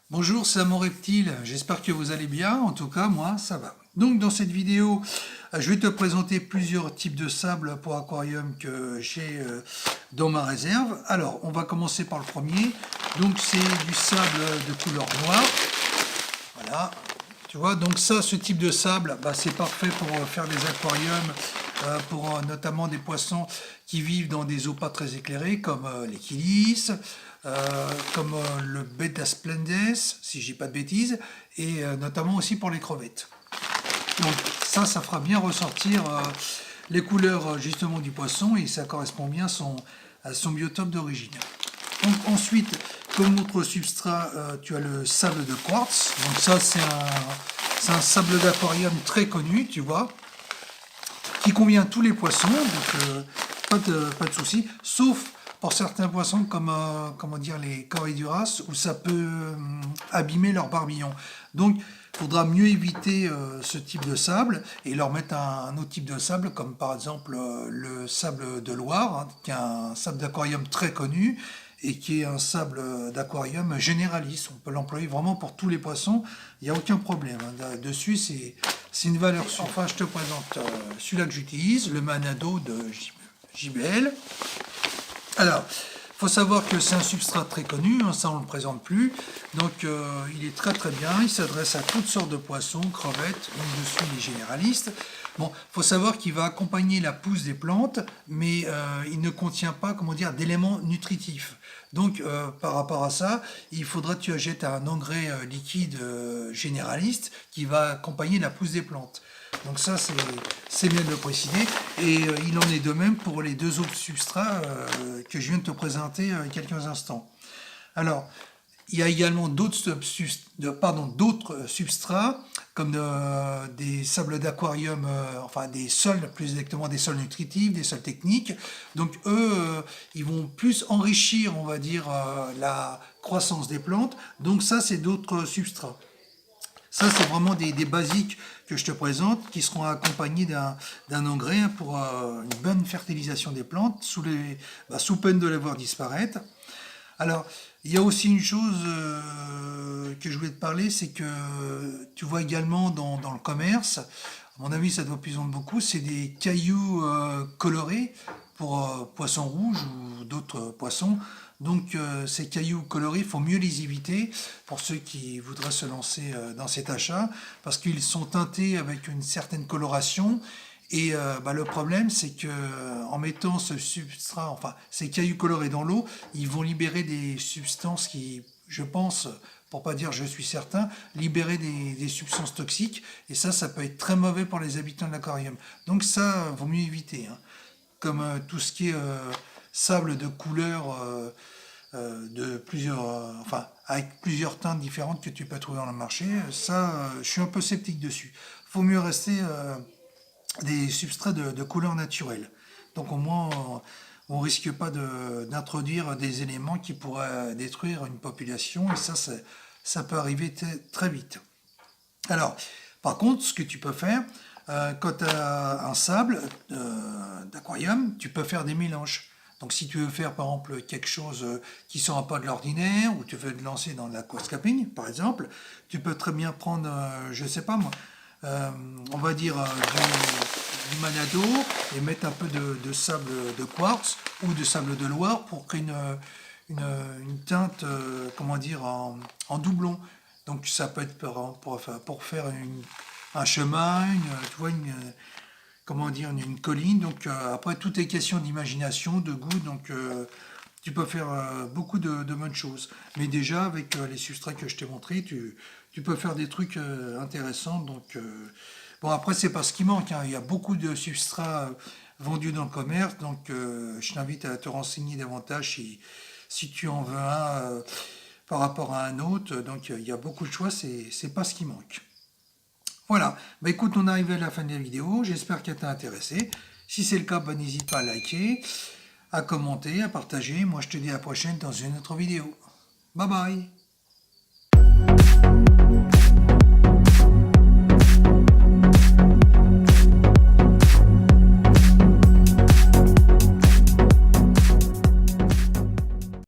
Bonjour, c'est Amon Reptile, j'espère que vous allez bien, en tout cas moi ça va. Donc dans cette vidéo, je vais te présenter plusieurs types de sable pour aquarium que j'ai dans ma réserve. Alors on va commencer par le premier, donc c'est du sable de couleur noire, voilà. Tu vois, donc ça, ce type de sable, c'est parfait pour faire des aquariums, pour notamment des poissons qui vivent dans des eaux pas très éclairées, comme les kilis, comme le betta splendes, si je dis pas de bêtises, et notamment aussi pour les crevettes. Donc ça fera bien ressortir les couleurs justement du poisson, et ça correspond bien à son biotope d'origine. Donc ensuite, comme autre substrat, tu as le sable de quartz. Donc ça, c'est un sable d'aquarium très connu, tu vois, qui convient à tous les poissons, donc pas de souci, sauf pour certains poissons comme comment dire, les coryduras, où ça peut abîmer leur barbillon. Donc il faudra mieux éviter ce type de sable et leur mettre un autre type de sable, comme par exemple le sable de Loire, hein, qui est un sable d'aquarium très connu et qui est un sable d'aquarium généraliste. On peut l'employer vraiment pour tous les poissons, il n'y a aucun problème. Hein. Dessus, c'est une valeur sûre. Enfin, je te présente celui-là que j'utilise, le Manado de JBL. Alors, il faut savoir que c'est un substrat très connu, hein, ça on ne le présente plus, donc il est très très bien, il s'adresse à toutes sortes de poissons, crevettes, donc dessus il est généraliste. Bon, il faut savoir qu'il va accompagner la pousse des plantes, mais il ne contient pas, comment dire, d'éléments nutritifs. Donc par rapport à ça, il faudra que tu achètes un engrais liquide généraliste qui va accompagner la pousse des plantes. Donc ça, c'est bien de le préciser. Et il en est de même pour les deux autres substrats que je viens de te présenter il y a quelques instants. Alors, il y a également d'autres substrats, comme des sables d'aquarium, enfin des sols, plus exactement des sols nutritifs, des sols techniques. Donc eux, ils vont plus enrichir, on va dire, la croissance des plantes. Donc ça, c'est d'autres substrats. Ça, c'est vraiment des basiques que je te présente, qui seront accompagnés d'un engrais pour une bonne fertilisation des plantes, sous peine de les voir disparaître. Alors, il y a aussi une chose que je voulais te parler, c'est que tu vois également dans le commerce, à mon avis ça doit plus en beaucoup, c'est des cailloux colorés pour poissons rouges ou d'autres poissons. Donc ces cailloux colorés, il faut mieux les éviter pour ceux qui voudraient se lancer dans cet achat, parce qu'ils sont teintés avec une certaine coloration. Et le problème, c'est que en mettant ce substrat, enfin ces cailloux colorés dans l'eau, ils vont libérer des substances qui, je pense, pour pas dire je suis certain, libérer des substances toxiques. Et ça peut être très mauvais pour les habitants de l'aquarium. Donc ça, vaut mieux éviter. Hein. Comme tout ce qui est sable de couleur de plusieurs, enfin avec plusieurs teintes différentes que tu peux trouver dans le marché, ça, je suis un peu sceptique dessus. Faut mieux rester des substrats de couleur naturelle. Donc au moins, on ne risque pas d'introduire des éléments qui pourraient détruire une population, et ça peut arriver très vite. Alors, par contre, ce que tu peux faire, quand tu as un sable d'aquarium, tu peux faire des mélanges. Donc si tu veux faire par exemple quelque chose qui ne sera pas de l'ordinaire, ou tu veux te lancer dans l'aquascaping par exemple, tu peux très bien prendre, je ne sais pas moi, on va dire du Manado, et mettre un peu de sable de quartz ou de sable de Loire pour créer une teinte, comment dire, en doublon. Donc ça peut être pour faire un chemin, tu vois, comment dire, une colline. Donc après, tout est question d'imagination, de goût. Donc tu peux faire beaucoup de bonnes choses. Mais déjà, avec les substrats que je t'ai montrés, tu peux faire des trucs intéressants. Donc bon, après, c'est pas ce qui manque. Hein. Il y a beaucoup de substrats vendus dans le commerce. Donc je t'invite à te renseigner davantage si tu en veux un par rapport à un autre. Donc il y a beaucoup de choix. C'est pas ce qui manque. Voilà, écoute, on arrive à la fin de la vidéo, j'espère qu'elle t'a intéressé. Si c'est le cas, n'hésite pas à liker, à commenter, à partager. Moi je te dis à la prochaine dans une autre vidéo. Bye bye.